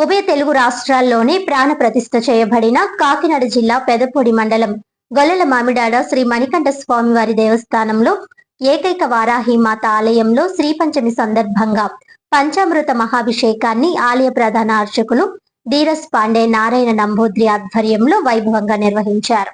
ఉభయ తెలుగు రాష్ట్రాల్లోనే ప్రాణ ప్రతిష్ఠ చేయబడిన కాకినాడ జిల్లా పెదపొడి మండలం గొల్లల మామిడాడ శ్రీ మణికంఠ స్వామివారి దేవస్థానంలో ఏకైక వారాహి మాత ఆలయంలో శ్రీ పంచమి సందర్భంగా పంచామృత మహాభిషేకాన్ని ఆలయ ప్రధాన అర్చకులు ధీరస్ పాండే నారాయణ నంబూద్రి ఆధ్వర్యంలో వైభవంగా నిర్వహించారు.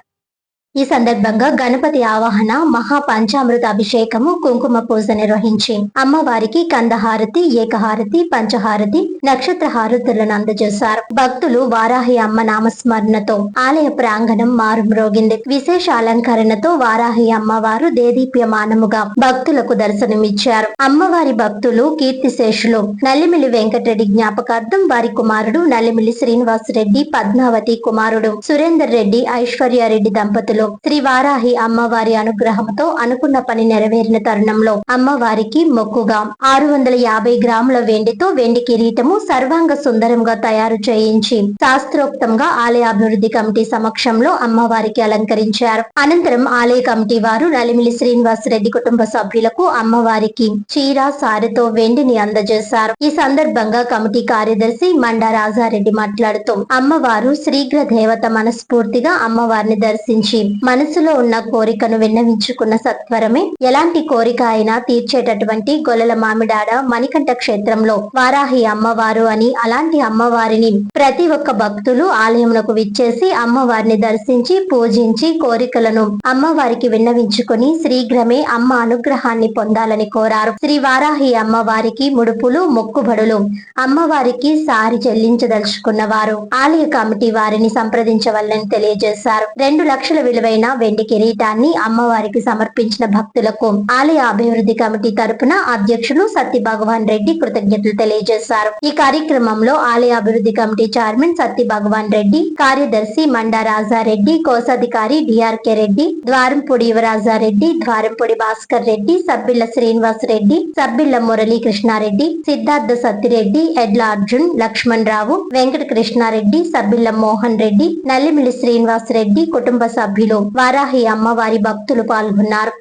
ఈ సందర్భంగా గణపతి ఆవాహన, మహా పంచామృత అభిషేకము, కుంకుమ పూజ నిర్వహించి అమ్మవారికి కందహారతి, ఏకహారతి, పంచహారతి, నక్షత్ర హారతులను అందజేశారు. భక్తులు వారాహి అమ్మ నామస్మరణతో ఆలయ ప్రాంగణం మారుమ్రోగింది. విశేష అలంకరణతో వారాహి అమ్మవారు దేదీప్యమానముగా భక్తులకు దర్శనమిచ్చారు. అమ్మవారి భక్తులు కీర్తిశేషులు నల్లిమిలి వెంకటరెడ్డి జ్ఞాపకార్థం వారి కుమారుడు నల్లిమిలి శ్రీనివాసరెడ్డి, పద్మావతి కుమారుడు సురేందర్ రెడ్డి, ఐశ్వర్యారెడ్డి దంపతులు శ్రీ వారాహి అమ్మవారి అనుగ్రహంతో అనుకున్న పని నెరవేరిన తరుణంలో అమ్మవారికి మొక్కుగా 650 గ్రాముల వెండితో వెండి కిరీటము సర్వాంగ సుందరంగా తయారు చేయించి శాస్త్రోక్తంగా ఆలయ అభివృద్ధి కమిటీ సమక్షంలో అమ్మవారికి అలంకరించారు. అనంతరం ఆలయ కమిటీ వారు నలిమిలి శ్రీనివాసరెడ్డి కుటుంబ సభ్యులకు అమ్మవారికి చీర, సారెతో వెండిని అందజేశారు. ఈ సందర్భంగా కమిటీ కార్యదర్శి మండా రాజారెడ్డి మాట్లాడుతూ అమ్మవారు శీఘ్ర దేవత, మనస్ఫూర్తిగా అమ్మవారిని దర్శించి మనసులో ఉన్న కోరికను విన్నవించుకున్న సత్వరమే ఎలాంటి కోరిక అయినా తీర్చేటటువంటి గొల్లల మామిడాడ మణికంఠ క్షేత్రంలో వారాహి అమ్మవారు అని, అలాంటి అమ్మవారిని ప్రతి ఒక్క భక్తులు ఆలయమునకు విచ్చేసి అమ్మవారిని దర్శించి పూజించి కోరికలను అమ్మవారికి విన్నవించుకుని శీఘ్రమే అమ్మ అనుగ్రహాన్ని పొందాలని కోరారు. శ్రీ వారాహి అమ్మవారికి ముడుపులు, మొక్కుబడులు అమ్మవారికి సారి చెల్లించదలుచుకున్న వారు ఆలయ కమిటీ వారిని సంప్రదించవాలని తెలియజేశారు. 2 లక్షల విలువైన వెండి కిరీటాన్ని అమ్మవారికి సమర్పించిన భక్తులకు ఆలయ అభివృద్ధి కమిటీ తరపున అధ్యక్షులు సత్య భగవాన్ రెడ్డి కృతజ్ఞతలు తెలియజేశారు. ఈ కార్యక్రమంలో ఆలయ అభివృద్ధి కమిటీ చైర్మన్ సత్య భగవాన్ రెడ్డి, కార్యదర్శి మండా రాజారెడ్డి, కోశాధికారి డిఆర్కే రెడ్డి, ద్వారంపూడి యువరాజారెడ్డి, ద్వారంపూడి భాస్కర్ రెడ్డి, సబ్బిళ్ల శ్రీనివాస్ రెడ్డి, సబ్బిళ్ల మురళీ కృష్ణారెడ్డి, సిద్ధార్థ సత్తిరెడ్డి, ఎడ్ల అర్జున్, లక్ష్మణ్ రావు, వెంకట కృష్ణారెడ్డి, సబ్బిళ్ల మోహన్ రెడ్డి, నల్లిమిలి శ్రీనివాస్ రెడ్డి కుటుంబ సభ్యులు, వారాహి అమ్మవారి భక్తులు పాల్గొన్నారు.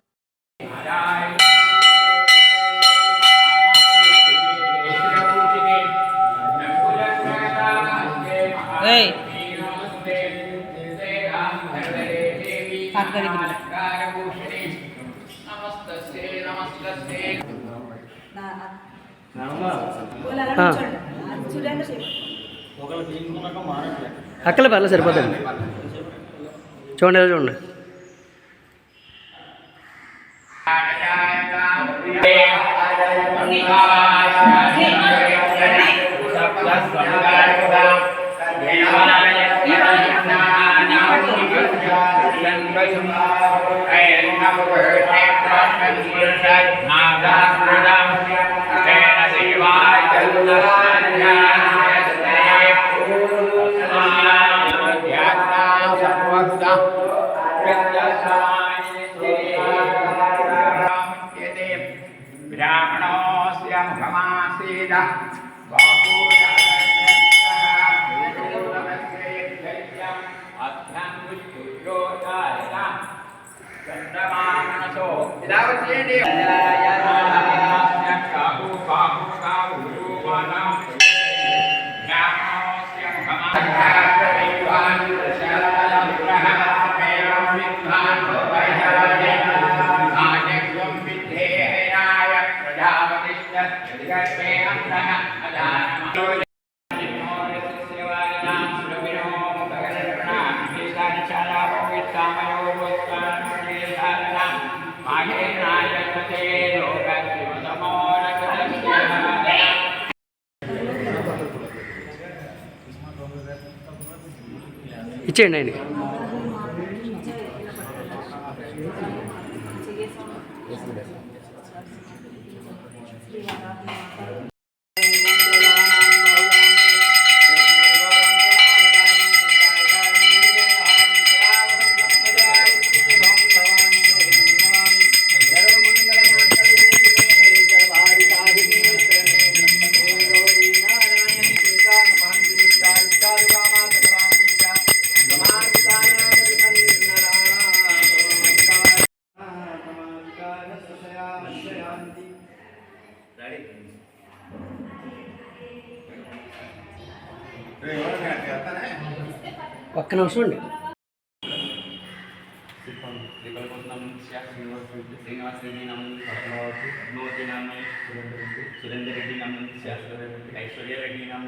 అక్కల పర్లేదు, సరిపోతుంది. చూడండి చూడండి. ब्राह्मणोऽस्य मुखमासीद ఇచ్చేయండి ఆయనకి. ఒక్క నిమిషం అండి. శ్రీనివాస రెడ్డి నమ్మ పద్మావతి నమ్మ సురేందర్ రెడ్డి నమ్మ ఐశ్వర్య రెడ్డి నమ్మ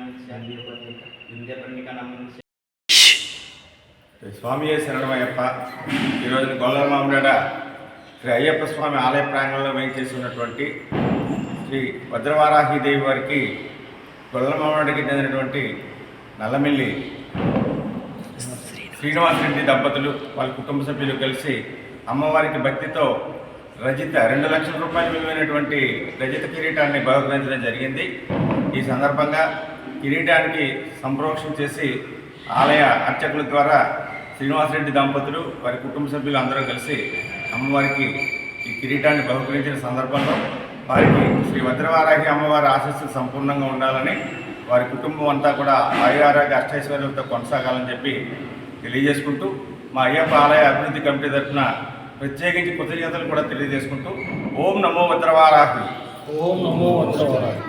వింధ్యపర్ణిక నమ్మ. స్వామి శరణమయ్యప్ప. ఈరోజు గొల్లమామిడాడ శ్రీ అయ్యప్ప స్వామి ఆలయ ప్రాంగణంలో వేయించేసి ఉన్నటువంటి శ్రీ భద్రవారాహిదేవి వారికి గొల్లమామిడికి చెందినటువంటి నల్లమిల్లి శ్రీనివాసరెడ్డి దంపతులు వాళ్ళ కుటుంబ సభ్యులు కలిసి అమ్మవారికి భక్తితో రజిత 2 లక్షల రూపాయలు విలువైనటువంటి రజిత కిరీటాన్ని బహుకరించడం జరిగింది. ఈ సందర్భంగా కిరీటానికి సంప్రోక్షణ చేసి ఆలయ అర్చకుల ద్వారా శ్రీనివాసరెడ్డి దంపతులు వారి కుటుంబ సభ్యులు అందరూ కలిసి అమ్మవారికి ఈ కిరీటాన్ని బహుకరించిన సందర్భంలో వారికి శ్రీ భద్రవారాహి అమ్మవారి ఆశీస్సులు సంపూర్ణంగా ఉండాలని, వారి కుటుంబం అంతా కూడా ఆయురారోగ్య అష్టైశ్వర్యాలతో కొనసాగాలని చెప్పి తెలియజేసుకుంటూ, మా అయ్యప్ప ఆలయ అభివృద్ధి కమిటీ తరఫున ప్రత్యేకించి కృతజ్ఞతలు కూడా తెలియజేసుకుంటూ ఓం నమో భద్రవారాహి. ఓం నమో భద్రవారాహి.